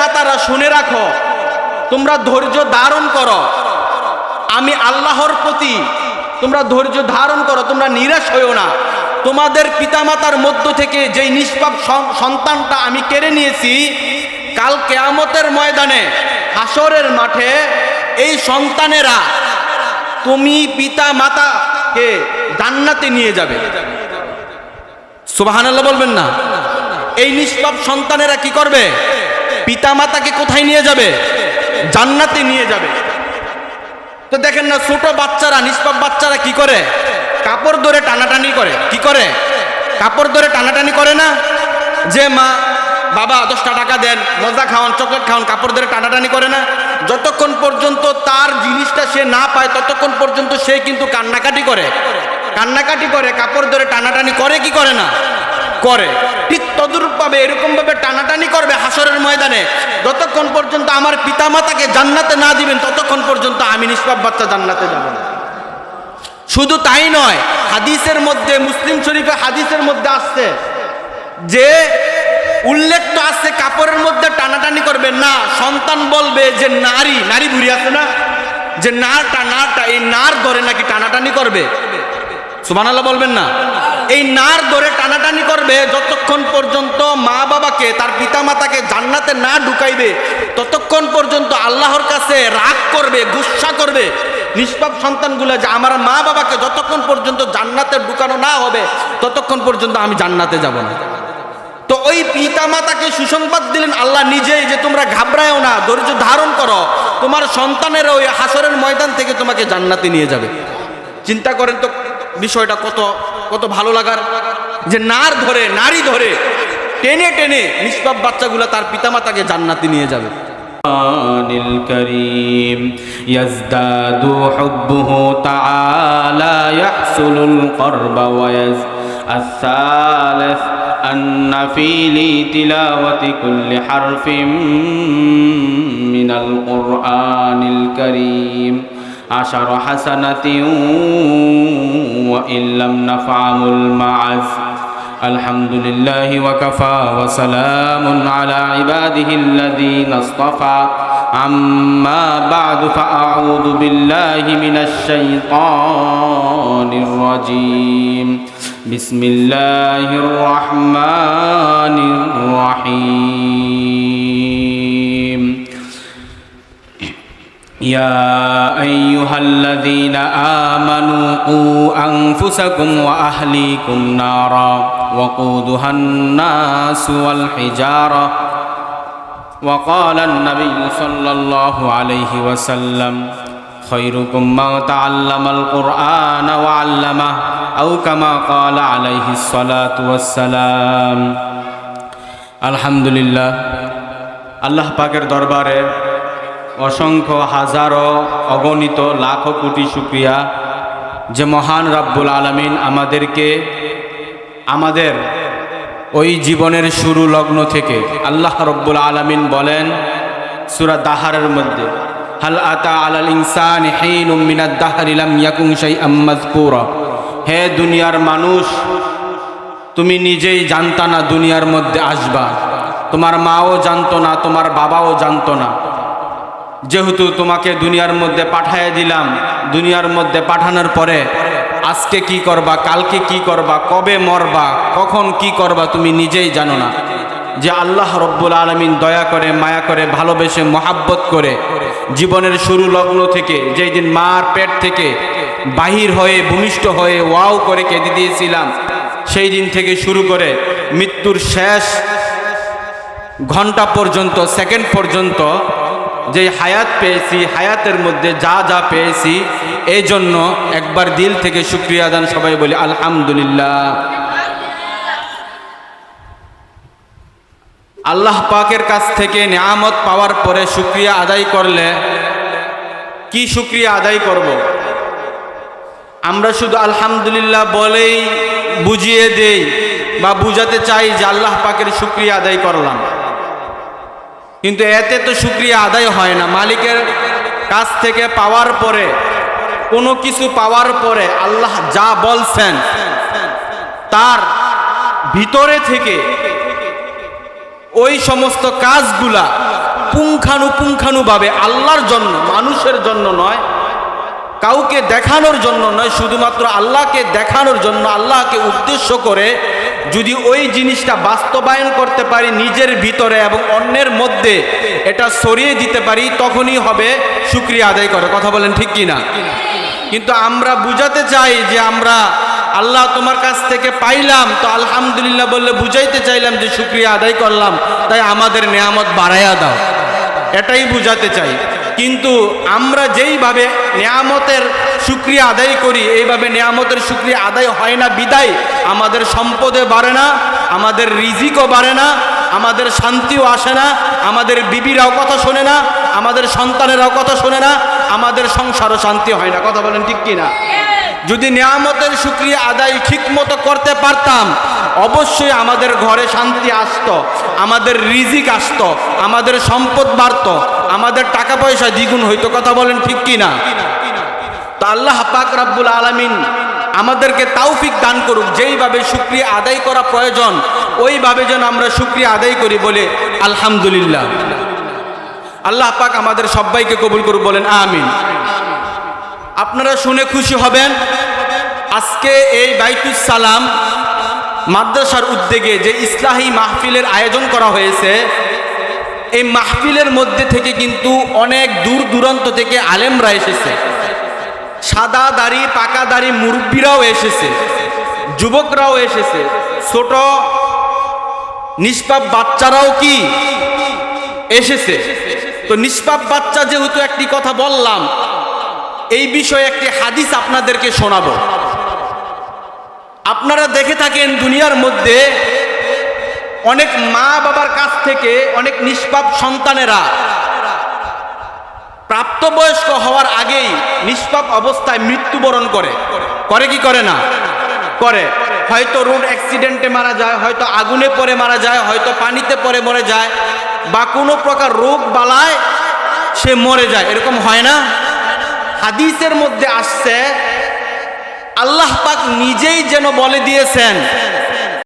মাতারা শুনে রাখো, তোমরা ধৈর্য ধারণ করো, আমি আল্লাহর প্রতি তোমরা ধৈর্য ধারণ করো, তোমরা নিরাশ হইও না। তোমাদের পিতামাতার মধ্য থেকে যেই নিষ্পাপ সন্তানটা আমি কেড়ে নিয়েছি, কাল কিয়ামতের ময়দানে হাসরের মাঠে এই সন্তানেরা তুমি পিতা মাতাকে জান্নাতে নিয়ে যাবে। সুবহানাল্লাহ বলবেন না? এই নিষ্পাপ সন্তানেরা কি করবে? পিতা মাতাকে কোথায় নিয়ে যাবে? জান্নাতে নিয়ে যাবে। তো দেখেন না, ছোট বাচ্চারা, নিষ্পাপ বাচ্চারা কি করে? কাপড় ধরে টানাটানি করে। কি করে? কাপড় ধরে টানাটানি করে না? যে মা বাবা 10টা টাকা দেন, মজা খাওয়ান, চকলেট খাওয়ান, কাপড় ধরে টানাটানি করে না? যতক্ষণ পর্যন্ত তার জিনিসটা সে না পায় ততক্ষণ পর্যন্ত সে কিন্তু কান্নাকাটি করে। কান্নাকাটি করে, কাপড় ধরে টানাটানি করে কি করে না? করে। ঠিক তদ্রূপভাবে এরকমভাবে টানাটানি করবে হাসরের ময়দানে, যতক্ষণ পর্যন্ত আমার পিতামাতাকে জান্নাতে না দিবেন ততক্ষণ পর্যন্ত আমি নিষ্পাপ বাচ্চা জান্নাতে যাব না। শুধু তাই নয়, হাদিসের মধ্যে, মুসলিম শরীফে হাদিসের মধ্যে আসছে যে উল্লেখ তো আছে কাপড়ের মধ্যে টানাটানি করবে না, সন্তান বলবে যে নারী বুড়ি আছে না, যে নারটা এই নার ধরে নাকি টানাটানি করবে। সুবহানাল্লাহ বলবেন না? এই নার ধরে টানাটানি করবে যতক্ষণ পর্যন্ত মা বাবাকে, তার পিতা মাতাকে জান্নাতে না ঢুকাইবে ততক্ষণ পর্যন্ত আল্লাহর কাছে রাগ করবে, গুসা করবে নিষ্পাপ সন্তানগুলো, যে আমার মা বাবাকে যতক্ষণ পর্যন্ত জান্নাতে ঢুকানো না হবে ততক্ষণ পর্যন্ত আমি জান্নাতে যাব না। তো ওই পিতা মাতাকে সুসংবাদ দিলেন আল্লাহ নিজেই, যে তোমরা ঘাবড়ায়ও না, ধৈর্য ধারণ করো, তোমার সন্তানের ওই হাসরের ময়দান থেকে তোমাকে জান্নাতে নিয়ে যাবে। চিন্তা করেন তো বিষয়টা কত কত ভালো লাগার, যে নারী ধরে টেনে টেনে নিষ্পাপ বাচ্চাগুলো তার পিতামাতাকে জান্নাতে নিয়ে যাবে। আনিল কারীম ইয়াজদাদু হুব্বুহু তাআলা ইয়াহসুলুল করবা ওয়া الثالث أن في لتلاوة كل حرف من القرآن الكريم 10 حسنة وإن لم نفعم المعز. الحمد لله وكفى وسلام على عباده الذين اصطفى. أما بعد فأعوذ بالله من الشيطان الرجيم. بسم الله الرحمن الرحيم. يا أيها الذين آمنوا قوا أنفسكم وأهليكم نارا وقودها الناس والحجارة. وقال النبي صلى الله عليه وسلم خيركم من تعلم القرآن وعلمه أو كما قال عليه الصلاة والسلام. الحمد لله. আল্লাহ পাকের দরবারে অসংখ্য হাজারো অগণিত লাখো কোটি শুকরিয়া, যে মহান রাব্বুল আলামিন আমাদেরকে আমাদের ওই জীবনের শুরু লগ্ন থেকে, আল্লাহ রাব্বুল আলামিন বলেন সূরা দাহারের মধ্যে, হাল আতা আলাল ইনসানি হিনুম মিনাদ দাহরি লাম ইয়াকুন শাইআম মাযকুরা। হে দুনিয়ার মানুষ, তুমি নিজেই জানতা না দুনিয়ার মধ্যে আসবা, তোমার মাও জানতো না, তোমার বাবাও জানতো না। যেহেতু তোমাকে দুনিয়ার মধ্যে পাঠায় দিলাম, দুনিয়ার মধ্যে পাঠানোর পরে আজকে কি করবা, কালকে কি করবা, কবে মরবা, কখন কি করবা তুমি নিজেই জানো না। যে আল্লাহ রব্বুল আলামিন দয়া করে, মায়া করে, ভালোবেসে, মহাব্বত করে জীবনের শুরু লগ্ন থেকে, যেই দিন মার পেট থেকে বাহির হয়ে ভূমিষ্ঠ হয়ে ওয়াও করে কেঁদে দিয়েছিলাম, সেই দিন থেকে শুরু করে মৃত্যুর শেষ ঘন্টা পর্যন্ত, সেকেন্ড পর্যন্ত যে হায়াত পেয়েছি, হায়াতের মধ্যে যা যা পেয়েছি, এই জন্য একবার দিল থেকে শুকরিয়া আদান সবাই বলি আলহামদুলিল্লাহ। আল্লাহ পাকের কাছ থেকে নিয়ামত পাওয়ার পরে শুকরিয়া আদায় করলে কি শুকরিয়া আদায় করব? আমরা শুধু আলহামদুলিল্লাহ বলেই বুঝিয়ে দেই বা বুঝাতে চাই যে আল্লাহ পাকের শুকরিয়া আদায় করলাম, কিন্তু এতে তো শুকরিয়া আদায় হয় না। মালিকের কাছ থেকে পাওয়ার পরে, কোনো কিছু পাওয়ার পরে আল্লাহ যা বলছেন তার ভিতরে থেকে ওই সমস্ত কাজগুলা পুঙ্খানুপুঙ্খানুভাবে আল্লাহর জন্য, মানুষের জন্য নয়, কাউকে দেখানোর জন্য নয়, শুধুমাত্র আল্লাহকে দেখানোর জন্য, আল্লাহকে উদ্দেশ্য করে যদি ওই জিনিসটা বাস্তবায়ন করতে পারি নিজের ভিতরে এবং অন্যের মধ্যে এটা ছড়িয়ে দিতে পারি, তখনই হবে শুকরিয়া আদায় করে। কথা বলেন ঠিক কি না? কিন্তু আমরা বুঝাতে চাই যে আমরা আল্লাহ তোমার কাছ থেকে পাইলাম তো আলহামদুলিল্লাহ বললে বুঝাইতে চাইলাম যে শুকরিয়া আদায় করলাম, তাই আমাদের নেয়ামত বাড়াইয়া দাও, এটাই বুঝাতে চাই। কিন্তু আমরা যেইভাবে নেয়ামতের শুকরিয়া আদায় করি, এইভাবে নেয়ামতের শুকরিয়া আদায় হয় না বিদায় আমাদের সম্পদে বাড়ে না, আমাদের রিজিকও বাড়ে না, আমাদের শান্তিও আসে না, আমাদের বিবিরাও কথা শোনে না, আমাদের সন্তানেরাও কথা শোনে না, আমাদের সংসারও শান্তি হয় না। কথা বলেন ঠিক কি না? যদি নেয়ামতের শুকরিয়া আদায় ঠিক মতো করতে পারতাম, অবশ্যই আমাদের ঘরে শান্তি আসতো, আমাদের রিজিক আসতো, আমাদের সম্পদ বাড়তো, আমাদের টাকা পয়সা দ্বিগুণ হইতো। কথা বলেন ঠিক কি না? তো আল্লাহ পাক রব্বুল আলামিন আমাদেরকে তৌফিক দান করুক, যেইভাবে শুকরিয়া আদায় করা প্রয়োজন ওইভাবে যেন আমরা শুকরিয়া আদায় করি বলে আলহামদুলিল্লাহ। আল্লাহ পাক আমাদের সবাইকে কবুল করুক, বলেন আমিন। আপনারা শুনে খুশি হবেন, আজকে এই বাইতুস সালাম মাদ্রাসার উদ্যোগে যে ইসলাহি মাহফিলের আয়োজন করা হয়েছে, এই মাহফিলের মধ্যে থেকে কিন্তু অনেক দূর দূরান্ত থেকে আলেমরা এসেছে, সাদা দাড়ি পাকা দাড়ি মুরব্বীরাও এসেছে, যুবকরাও এসেছে, ছোট নিষ্পাপ বাচ্চারাও কি এসেছে। তো নিষ্পাপ বাচ্চা যেহেতু একটি কথা বললাম, এই বিষয়ে একটি হাদিস আপনাদেরকে শোনাবো। আপনারা দেখে থাকেন দুনিয়ার মধ্যে অনেক মা বাবার কাছ থেকে অনেক নিষ্পাপ সন্তানেরা প্রাপ্তবয়স্ক হওয়ার আগেই নিষ্পাপ অবস্থায় মৃত্যুবরণ করে। করে কি করে না? করে। হয়তো রোড অ্যাক্সিডেন্টে মারা যায়, হয়তো আগুনে পড়ে মারা যায়, হয়তো পানিতে পড়ে মরে যায়, বা কোনো প্রকার রোগ বালায় সে মরে যায়। এরকম হয় না? হাদিসের মধ্যে আসছে আল্লাহ পাক নিজেই যেন বলে দিয়েছেন